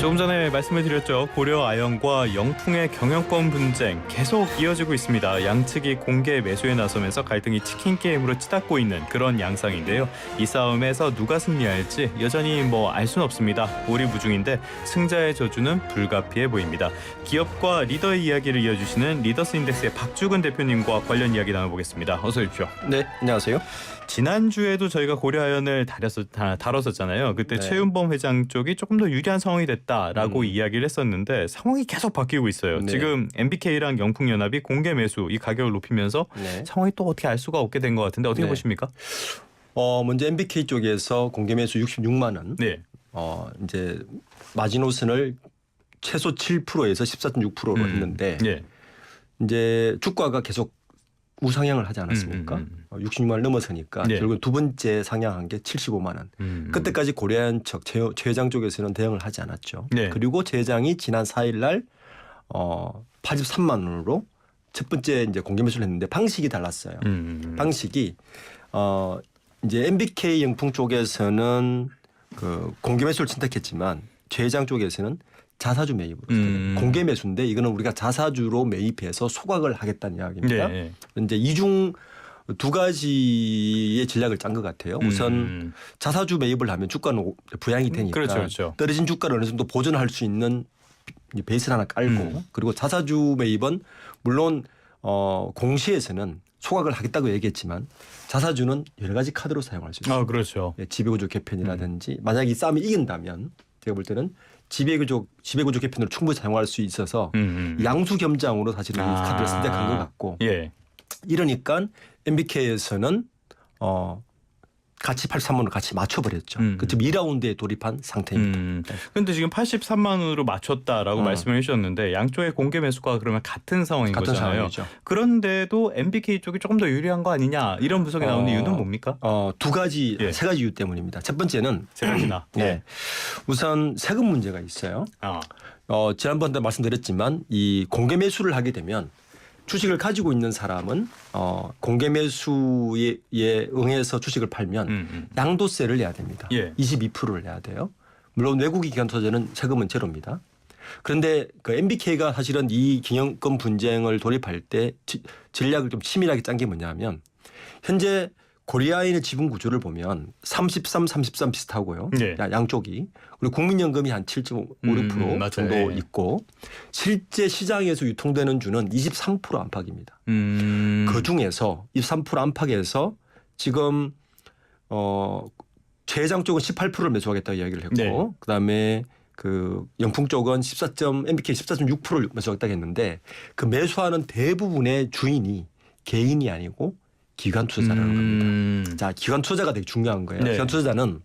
조금 전에 말씀을 드렸죠. 고려 아연과 영풍의 경영권 분쟁 계속 이어지고 있습니다. 양측이 공개 매수에 나서면서 갈등이 치킨 게임으로 치닫고 있는 그런 양상인데요. 이 싸움에서 누가 승리할지 여전히 알 수는 없습니다. 오리무중인데 승자의 저주는 불가피해 보입니다. 기업과 리더의 이야기를 이어주시는 리더스인덱스의 박주근 대표님과 관련 이야기 나눠보겠습니다. 어서 오십시오. 네, 안녕하세요. 지난주에도 저희가 고려아연을 다뤘었잖아요. 그때 네. 최은범 회장 쪽이 조금 더 유리한 상황이 됐다라고 이야기를 했었는데 상황이 계속 바뀌고 있어요. 네. 지금 MBK랑 영풍연합이 공개 매수 이 가격을 높이면서 네. 상황이 또 어떻게 알 수가 없게 된 것 같은데 어떻게 네. 보십니까? 먼저 MBK 쪽에서 공개 매수 66만 원. 네. 이제 마지노선을 최소 7%에서 14.6%로 했는데 네. 이제 주가가 계속 우상향을 하지 않았습니까? 66만 원 넘어서니까 네. 결국 두 번째 상향한 게 75만 원. 그때까지 고려아연 측 최 회장 쪽에서는 대응을 하지 않았죠. 네. 그리고 최 회장이 지난 4일 날 83만 원으로 첫 번째 이제 공개 매수를 했는데 방식이 달랐어요. 방식이 이제 MBK 영풍 쪽에서는 그 공개 매수를 선택했지만 최 회장 쪽에서는 자사주 매입으로 공개 매수인데 이거는 우리가 자사주로 매입해서 소각을 하겠다는 이야기입니다. 네. 이제 이중 두 가지의 전략을 짠 것 같아요. 우선 자사주 매입을 하면 주가는 부양이 되니까 그렇죠. 떨어진 주가를 어느 정도 보존할 수 있는 베이스를 하나 깔고 그리고 자사주 매입은 물론 공시에서는 소각을 하겠다고 얘기했지만 자사주는 여러 가지 카드로 사용할 수 있습니다. 그렇죠. 지배구조 개편이라든지 만약 이 싸움이 이긴다면 제가 볼 때는 지배구조 개편으로 충분히 사용할 수 있어서 양수 겸장으로 사실은 이 카드를 선택한 것 같고 예. 이러니까 MBK에서는 같이 83만 원을 같이 맞춰버렸죠. 지금 2라운드에 돌입한 상태입니다. 그런데 지금 83만 원으로 맞췄다라고 말씀을 해주셨는데 양쪽의 공개 매수가 그러면 같은 상황인 같은 거잖아요. 상황이죠. 그런데도 MBK 쪽이 조금 더 유리한 거 아니냐 이런 분석이 나오는 이유는 뭡니까? 두 가지, 예. 세 가지 이유 때문입니다. 첫 번째는 세 가지나. 네. 우선 세금 문제가 있어요. 지난번에 말씀드렸지만 이 공개 매수를 하게 되면 주식을 가지고 있는 사람은 공개 매수에 응해서 주식을 팔면 양도세를 내야 됩니다. 예. 22%를 내야 돼요. 물론 외국인 기관 투자자는 세금은 제로입니다. 그런데 그 MBK가 사실은 이 경영권 분쟁을 돌입할 때 전략을 좀 치밀하게 짠 게 뭐냐면 현재 고려아연의 지분 구조를 보면 33, 33 비슷하고요. 네. 양쪽이. 그리고 국민연금이 한 7.56% 정도 맞아요. 있고 실제 시장에서 유통되는 주는 23% 안팎입니다. 그 중에서 23% 안팎에서 지금 최 회장 쪽은 18%를 매수하겠다고 이야기를 했고 네. 그다음에 그 영풍 쪽은 MBK 14.6%를 매수하겠다고 했는데 그 매수하는 대부분의 주인이 개인이 아니고 기관 투자자라는 겁니다. 자, 기관 투자가 되게 중요한 거예요. 네. 기관 투자자는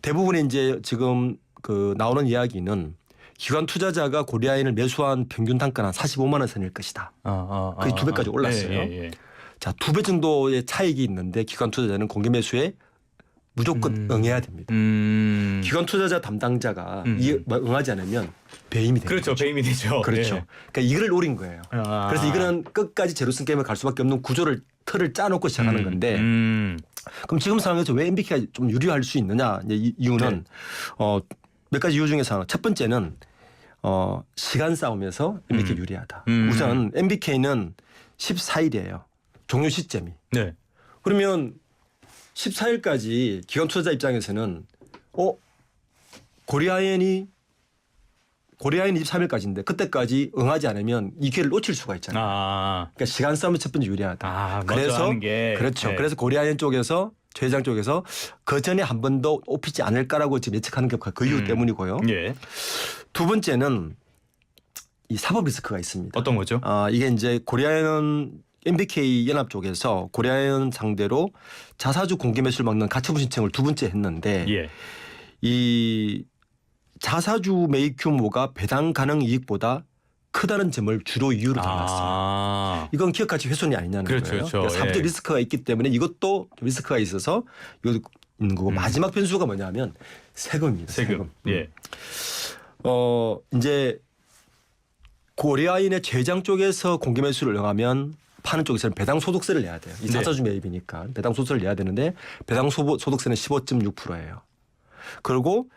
대부분의 이제 지금 그 나오는 이야기는 기관 투자자가 고려아연을 매수한 평균 단가는 한 45만 원 선일 것이다. 거의 2배까지 올랐어요. 예. 자, 2배 정도의 차익이 있는데 기관 투자자는 공개 매수에 무조건 응해야 됩니다. 기관 투자자 담당자가 응하지 않으면 배임이 됩니다. 그렇죠. 배임이 되죠. 그렇죠. 네. 그러니까 이거를 노린 거예요. 그래서 이거는 끝까지 제로섬 게임을 갈 수밖에 없는 틀을 짜놓고 시작하는 건데 그럼 지금 상황에서 왜 MBK가 좀 유리할 수 있느냐 이유는 몇 가지 이유 중에서 첫 번째는 시간 싸움에서 MBK 유리하다. 우선 MBK는 14일이에요. 종료 시점이. 네. 그러면 14일까지 기관 투자자 입장에서는 고려아연이 23일까지인데 그때까지 응하지 않으면 이 기회를 놓칠 수가 있잖아요. 그러니까 시간 싸움이 첫 번째 유리하다. 그래서 그렇죠. 네. 그래서 고려아연 쪽에서 최 회장 쪽에서 그 전에 한 번 더 뽑히지 않을까라고 지금 예측하는 게 그 이유 때문이고요. 예. 두 번째는 이 사법 리스크가 있습니다. 어떤 거죠? 이게 이제 고려아연 MBK 연합 쪽에서 고려아연 상대로 자사주 공개 매수를 막는 가처분 신청을 두 번째 했는데 예. 이 자사주 매입 규모가 배당 가능 이익보다 크다는 점을 주로 이유로 잡았어요. 이건 기업 가치 훼손이 아니냐는 거예요. 그렇죠. 그러니까 사업적 리스크가 있기 때문에 이것도 리스크가 있어서 이거 있는 거고 마지막 변수가 뭐냐면 세금입니다. 세금. 예. 이제 고려아연의 제장 쪽에서 공개 매수를 응하면 파는 쪽에서는 배당 소득세를 내야 돼요. 이 자사주 매입이니까 배당 소득세를 내야 되는데 배당 소득세는 15.6%예요. 그리고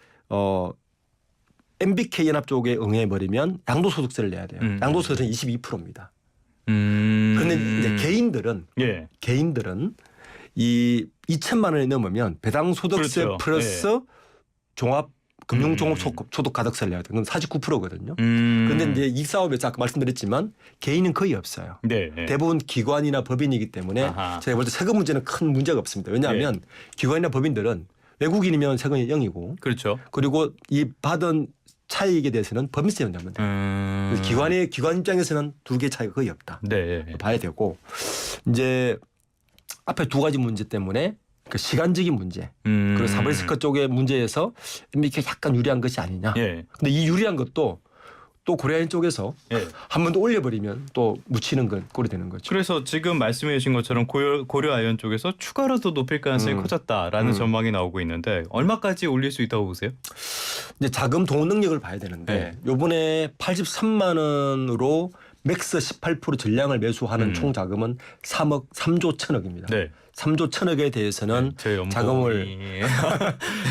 MBK 연합 쪽에 응해 버리면 양도소득세를 내야 돼요. 양도소득세는 22%입니다. 그런데 이제 개인들은 이 2천만 원이 넘으면 배당 소득세 그렇죠. 플러스 종합 금융종합소득 가득세를 내야 돼요. 그건 49%거든요. 그런데 이제 이 사업에서 아까 말씀드렸지만 개인은 거의 없어요. 네. 대부분 기관이나 법인이기 때문에 제가 볼 때 세금 문제는 큰 문제가 없습니다. 왜냐하면 기관이나 법인들은 외국인이면 세금이 0이고 그렇죠. 그리고 이 받은 차익에 대해서는 법인세만 내면 돼요. 기관 입장에서는 두 개 차이가 거의 없다. 네. 봐야 되고 이제 앞에 두 가지 문제 때문에 그 시간적인 문제 그리고 사브리스크 쪽의 문제에서 MBK가 약간 유리한 것이 아니냐. 예. 근데 이 유리한 것도 또 고려아연 쪽에서 한 번 더 올려버리면 또 묻히는 건 꼴이 되는 거죠. 그래서 지금 말씀해 주신 것처럼 고려아연 쪽에서 추가로 더 높일 가능성이 커졌다라는 전망이 나오고 있는데 얼마까지 올릴 수 있다고 보세요? 이제 자금 동원 능력을 봐야 되는데 요번에 83만 원으로 맥스 18% 전량을 매수하는 총 자금은 3조 1천억입니다. 네. 3조 1천억에 대해서는 자금을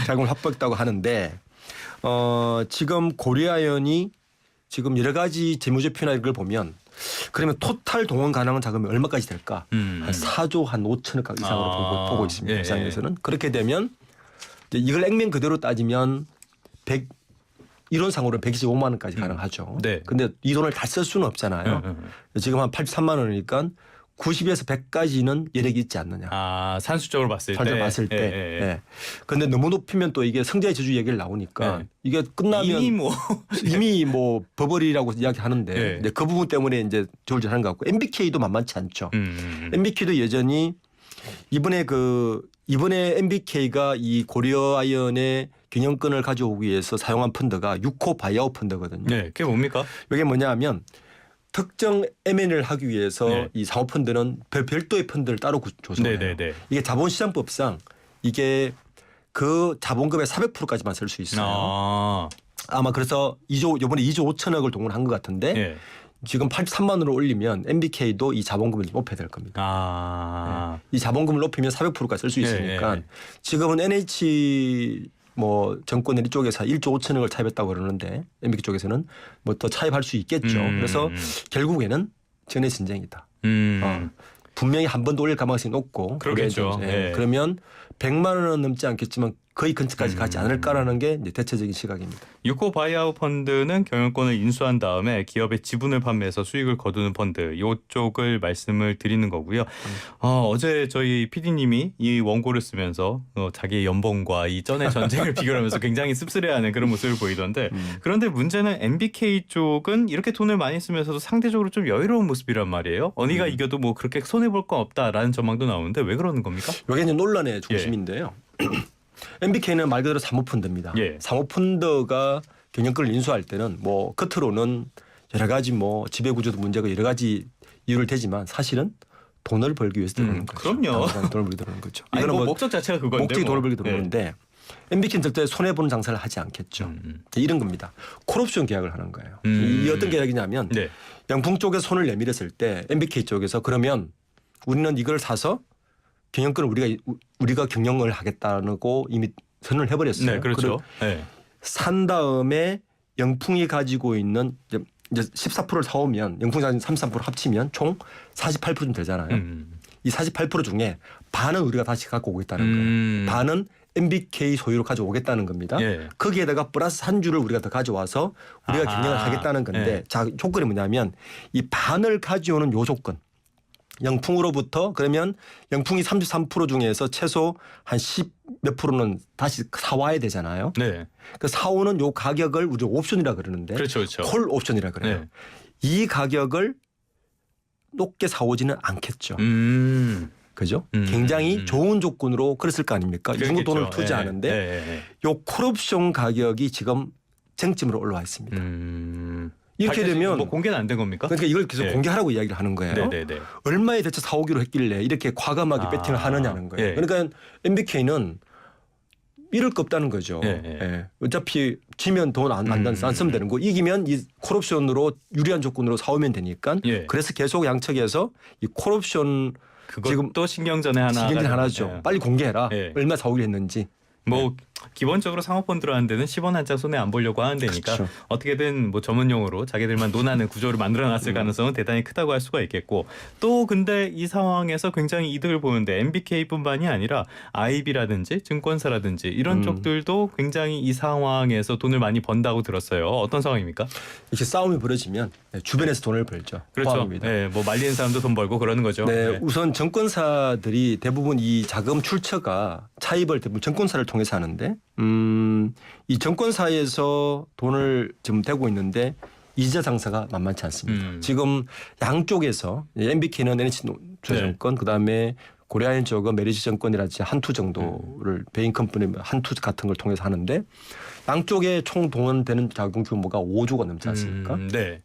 확보했다고 하는데 지금 고려아연이 지금 여러 가지 재무제표나 이걸 보면 그러면 토탈 동원 가능한 자금이 얼마까지 될까? 한 4조 한 5천억 이상으로 보고 있습니다. 시장에서는. 그렇게 되면 이제 이걸 액면 그대로 따지면 이론상으로 125만 원까지 가능하죠. 그런데 이 돈을 다 쓸 수는 없잖아요. 지금 한 83만 원이니까 90에서 100까지는 여력이 있지 않느냐. 산수적으로 봤을 때. 그런데 너무 높이면 또 이게 성장의 저주 얘기를 나오니까 이게 끝나면 이미 뭐 버블이라고 이야기하는데 이제 그 부분 때문에 이제 저울질하는 것 같고 MBK도 만만치 않죠. MBK도 여전히 이번에 MBK가 이 고려아연의 경영권을 가져오기 위해서 사용한 펀드가 6호 바이아웃 펀드거든요. 네, 그게 뭡니까? 이게 뭐냐하면 특정 M&A를 하기 위해서 이 사모펀드는 별도의 펀드를 따로 조성해요. 이게 자본시장법상 이게 그 자본금의 400%까지만 쓸 수 있어요. 아마 그래서 이번에 2조 5천억을 동원한 것 같은데 지금 83만 원으로 올리면 MBK도 이 자본금을 높여야 될 겁니다. 이 자본금을 높이면 400%까지 쓸 수 있으니까 지금은 NH 정권 이쪽에서 1조 5천억을 차입했다고 그러는데 MBK 쪽에서는 뭐 더 차입할 수 있겠죠. 그래서 결국에는 전의 전쟁이다. 분명히 한 번 더 올릴 가능성이 높고 그렇겠죠. 그러면 100만 원은 넘지 않겠지만 거의 근처까지 가지 않을까라는 게 이제 대체적인 시각입니다. 6호 바이아웃 펀드는 경영권을 인수한 다음에 기업의 지분을 판매해서 수익을 거두는 펀드 이쪽을 말씀을 드리는 거고요. 어제 저희 PD님이 이 원고를 쓰면서 자기의 연봉과 이 전의 전쟁을 비교하면서 굉장히 씁쓸해하는 그런 모습을 보이던데 그런데 문제는 MBK 쪽은 이렇게 돈을 많이 쓰면서도 상대적으로 좀 여유로운 모습이란 말이에요. 어디가 이겨도 뭐 그렇게 손해볼 건 없다라는 전망도 나오는데 왜 그러는 겁니까? 이게 이제 논란의 중심인데요. MBK는 말 그대로 사모펀드입니다. 사모펀드가 경영권을 인수할 때는 뭐 겉으로는 여러 가지 뭐 지배구조도 문제가 여러 가지 이유를 대지만 사실은 돈을 벌기 위해서 들어오는 거죠. 그럼요. 돈을 벌기 들어오는 거죠. 아니, 뭐 목적 자체가 그건데 목적이 돈을 벌기 들어오는데 MBK는 절대 손해보는 장사를 하지 않겠죠. 이런 겁니다. 콜옵션 계약을 하는 거예요. 이 어떤 계약이냐면 양풍 쪽에 손을 내밀었을 때 MBK 쪽에서 그러면 우리는 이걸 사서 경영권을 우리가 경영을 하겠다고 이미 선언을 해버렸어요. 그렇죠. 산 다음에 영풍이 가지고 있는 이제 14%를 사오면 영풍이 가지고 33% 합치면 총 48%좀 되잖아요. 이 48% 중에 반은 우리가 다시 갖고 오겠다는 거예요. 반은 MBK 소유로 가져오겠다는 겁니다. 거기에다가 플러스 한 주를 우리가 더 가져와서 우리가 경영을 하겠다는 건데 자, 조건이 뭐냐면 이 반을 가져오는 요 조건. 영풍으로부터 그러면 영풍이 33% 중에서 최소 한 10 몇 프로는 다시 사와야 되잖아요. 그 사오는 요 가격을 우리 옵션이라 그러는데 그렇죠. 콜 옵션이라 그래요. 이 가격을 높게 사오지는 않겠죠. 그죠? 굉장히 좋은 조건으로 그랬을 거 아닙니까? 이 정도 돈을 투자하는데 요 콜옵션 가격이 지금 쟁점으로 올라와 있습니다. 이렇게 되면 뭐 공개는 안 된 겁니까? 그러니까 이걸 계속 공개하라고 이야기를 하는 거예요. 얼마에 대체 사오기로 했길래 이렇게 과감하게 배팅을 하느냐는 거예요. 그러니까 MBK는 잃을 거 없다는 거죠. 예. 예. 어차피 지면 돈 안 쓰면 되는 거, 이기면 이 콜옵션으로 유리한 조건으로 사오면 되니까. 예. 그래서 계속 양측에서 이 콜옵션 지금 그것도 신경전에 하나죠. 예. 빨리 공개해라. 예. 얼마 사오기로 했는지. 뭐 기본적으로 상호폰 들어가는 데는 10원 한 장 손에 안 보려고 하는 데니까 그렇죠. 어떻게든 뭐 전문용어로 자기들만 논하는 구조를 만들어놨을 가능성은 대단히 크다고 할 수가 있겠고, 또 근데 이 상황에서 굉장히 이득을 보는데 MBK뿐만이 아니라 IB라든지 증권사라든지 이런 쪽들도 굉장히 이 상황에서 돈을 많이 번다고 들었어요. 어떤 상황입니까? 이렇게 싸움이 벌어지면 주변에서 돈을 벌죠. 그렇죠. 포함입니다. 네, 뭐 말리는 사람도 돈 벌고 그러는 거죠. 네, 네. 우선 정권사들이 대부분 이 자금 출처가 차입을 대부분 정권사를 통해서 하는데, 이 정권사에서 돈을 지금 대고 있는데 이자 장사가 만만치 않습니다. 지금 양쪽에서 MBK는 NH투자증권, 그다음에 고려아연 쪽은 메리츠증권이라든지 한투 정도를 베인 컴퍼니 한투 같은 걸 통해서 하는데, 양쪽에 총 동원되는 자금 규모가 5조가 넘지 않습니까? 네.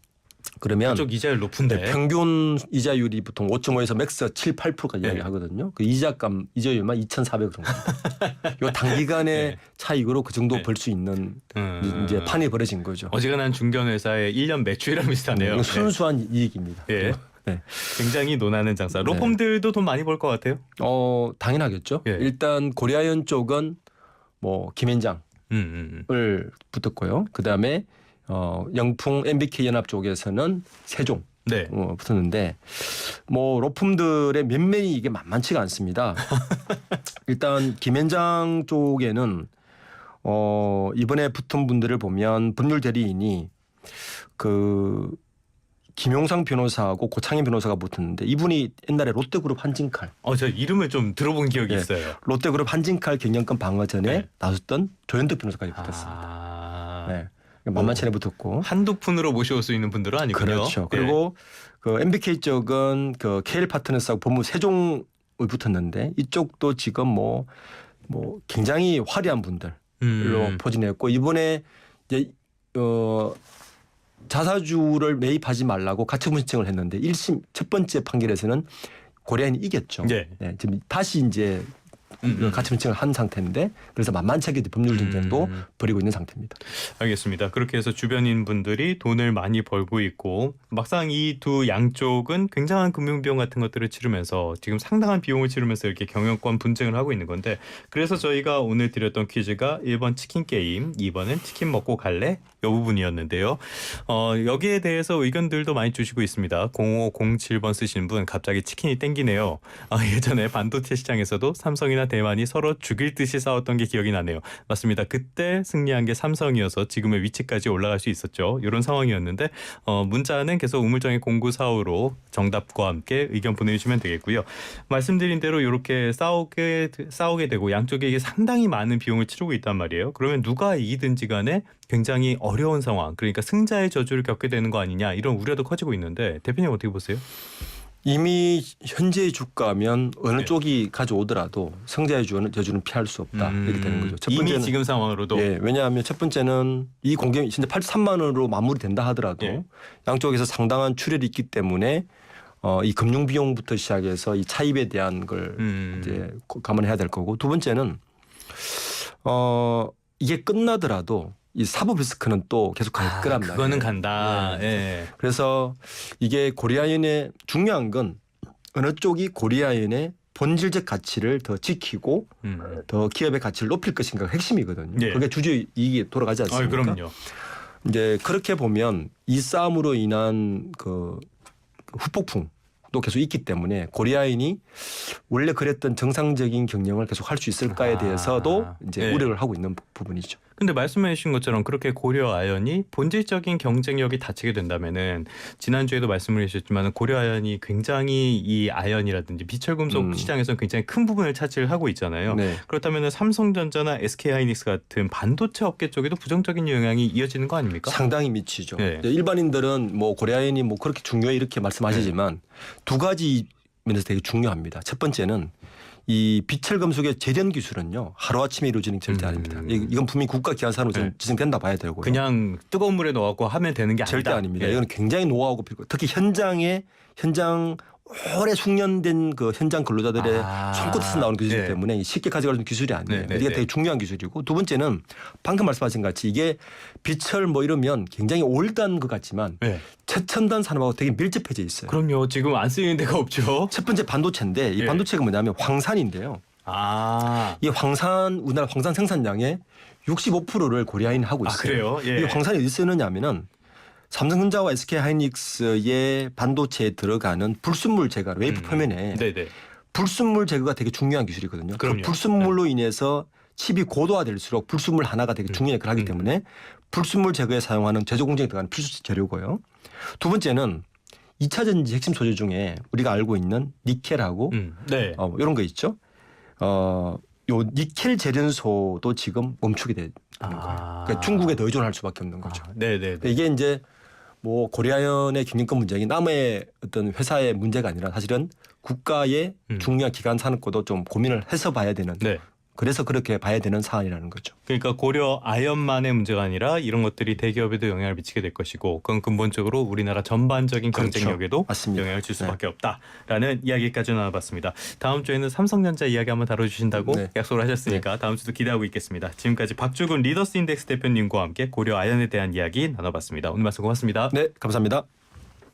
그러면 그쪽 이자율 높은데 평균 이자율이 보통 5.5에서 맥스 7, 8%가 이야기하거든요. 그 이자율만 2,400 정도입니다. 이 단기간의 네. 차익으로 그 정도 벌 수 있는 이제 판이 벌어진 거죠. 어지간한 중견회사의 1년 매출이랑 비슷하네요. 순수한 이익입니다. 예. 네. 굉장히 논하는 장사. 로펌들도 돈 많이 벌 것 같아요. 당연하겠죠. 예. 일단 고려아연 쪽은 뭐 김현장을 붙었고요. 그다음에 영풍 MBK 연합 쪽에서는 세종 네. 붙었는데, 뭐 로펌들의 면면이 이게 만만치가 않습니다. 일단 김현장 쪽에는 이번에 붙은 분들을 보면 법률 대리인이 그 김용상 변호사하고 고창현 변호사가 붙었는데, 이분이 옛날에 롯데그룹 한진칼. 저 이름을 좀 들어본 기억이 네. 있어요. 롯데그룹 한진칼 경영권 방어 전에 네. 나섰던 조현덕 변호사까지 붙었습니다. 네. 만만치 않게 붙었고. 한두 푼으로 모셔올 수 있는 분들은 아니군요. 그렇죠. 그리고 그 MBK 쪽은 그 KL 파트너스하고 법무 세종을 붙었는데, 이쪽도 지금 뭐 굉장히 화려한 분들로 포진했고, 이번에 이제 자사주를 매입하지 말라고 가처분 신청을 했는데 1심 첫 번째 판결에서는 고려아연이 이겼죠. 네. 네, 지금 다시 이제 가처분 신청을 한 상태인데, 그래서 만만치 않게 법률 전쟁도 벌이고 있는 상태입니다. 알겠습니다. 그렇게 해서 주변인 분들이 돈을 많이 벌고 있고, 막상 이 두 양쪽은 굉장한 금융비용 같은 것들을 치르면서 지금 상당한 비용을 치르면서 이렇게 경영권 분쟁을 하고 있는 건데, 그래서 저희가 오늘 드렸던 퀴즈가 1번 치킨 게임, 2번은 치킨 먹고 갈래? 이 부분이었는데요. 여기에 대해서 의견들도 많이 주시고 있습니다. 0507번 쓰시는 분, 갑자기 치킨이 땡기네요. 예전에 반도체 시장에서도 삼성이나 대만이 서로 죽일 듯이 싸웠던 게 기억이 나네요. 맞습니다. 그때 승리한 게 삼성이어서 지금의 위치까지 올라갈 수 있었죠. 이런 상황이었는데, 문자는 계속 우물정의 0945로 정답과 함께 의견 보내주시면 되겠고요. 말씀드린 대로 이렇게 싸우게 되고 양쪽에 이게 상당히 많은 비용을 치르고 있단 말이에요. 그러면 누가 이기든지 간에 굉장히 어려운 상황, 그러니까 승자의 저주를 겪게 되는 거 아니냐, 이런 우려도 커지고 있는데, 대표님 어떻게 보세요? 이미 현재의 주가면 어느 쪽이 가져오더라도 승자의 저주는 피할 수 없다, 이렇게 되는 거죠. 첫 번째는, 이미 지금 상황으로도. 예, 왜냐하면 첫 번째는 이 공개 진짜 83만 원으로 마무리된다 하더라도 예. 양쪽에서 상당한 출혈이 있기 때문에 이 금융 비용부터 시작해서 이 차입에 대한 걸 이제 감안해야 될 거고, 두 번째는 이게 끝나더라도 이 사법 리스크는 또 계속 갈 거란 말이에요. 그거는 간다. 네. 예. 그래서 이게 고려아연의 중요한 건 어느 쪽이 고려아연의 본질적 가치를 더 지키고 더 기업의 가치를 높일 것인가가 핵심이거든요. 예. 그게 주주 이익이 돌아가지 않습니까? 그럼요. 이제 그렇게 보면 이 싸움으로 인한 그 후폭풍도 계속 있기 때문에 고려아연이 원래 그랬던 정상적인 경영을 계속 할 수 있을까에 대해서도 이제 우려를 하고 있는 부분이죠. 근데 말씀해 주신 것처럼 그렇게 고려아연이 본질적인 경쟁력이 닫히게 된다면은, 지난주에도 말씀을 해주셨지만 고려아연이 굉장히 이 아연이라든지 비철금속 시장에서는 굉장히 큰 부분을 차지를 하고 있잖아요. 네. 그렇다면 삼성전자나 SK하이닉스 같은 반도체 업계 쪽에도 부정적인 영향이 이어지는 거 아닙니까? 상당히 미치죠. 네. 일반인들은 뭐 고려아연이 뭐 그렇게 중요해 이렇게 말씀하시지만 두 가지 면에서 되게 중요합니다. 첫 번째는 이 비철금속의 제련 기술은요, 하루아침에 이루어지는 게 절대 아닙니다. 이건 분명히 국가 기관산으로 지정된다 봐야 되고요. 그냥 뜨거운 물에 넣어갖고 하면 되는 게 아니다. 절대 아닙니다. 예. 이건 굉장히 노하우가 필요해요. 특히 현장 오래 숙련된 그 현장 근로자들의 손끝에서 나오는 기술이기 네. 때문에 쉽게 가져갈 수 있는 기술이 아니에요. 네, 이게 네. 되게 중요한 기술이고 두 번째는 방금 말씀하신 같이 이게 비철 뭐 이러면 굉장히 올드한 것 같지만 네. 최첨단 산업하고 되게 밀접해져 있어요. 그럼요. 지금 안 쓰이는 데가 없죠. 첫 번째 반도체인데 이 예. 반도체가 뭐냐면 황산인데요. 이 황산 우리나라 황산 생산량의 65%를 고려인이 하고 있어요. 그래요? 예. 이 황산이 어디 쓰느냐면은 삼성전자와 SK하이닉스의 반도체에 들어가는 불순물 제거, 웨이프 표면에 네네. 불순물 제거가 되게 중요한 기술이거든요. 그럼요. 그 불순물로 인해서 칩이 고도화될수록 불순물 하나가 되게 중요한 역할을 하기 때문에 불순물 제거에 사용하는 제조 공정에 들어가는 필수 재료고요. 두 번째는 2차 전지 핵심 소재 중에 우리가 알고 있는 니켈하고 네. 이런 거 있죠. 요 니켈 재련소도 지금 멈추게 되는 거예요. 그러니까 중국에 더 의존할 수밖에 없는 거죠. 네네. 이게 이제 뭐 고려아연의 경영권 문제가 남의 어떤 회사의 문제가 아니라 사실은 국가의 중요한 기관 산업과도 좀 고민을 해서 봐야 되는. 네. 그래서 그렇게 봐야 되는 사안이라는 거죠. 그러니까 고려 아연만의 문제가 아니라 이런 것들이 대기업에도 영향을 미치게 될 것이고 그건 근본적으로 우리나라 전반적인 경쟁력에도 맞습니다. 영향을 줄 수밖에 없다라는 이야기까지 나눠봤습니다. 다음 주에는 삼성전자 이야기 한번 다뤄주신다고 약속을 하셨으니까 다음 주도 기대하고 있겠습니다. 지금까지 박주근 리더스 인덱스 대표님과 함께 고려 아연에 대한 이야기 나눠봤습니다. 오늘 말씀 고맙습니다. 네, 감사합니다.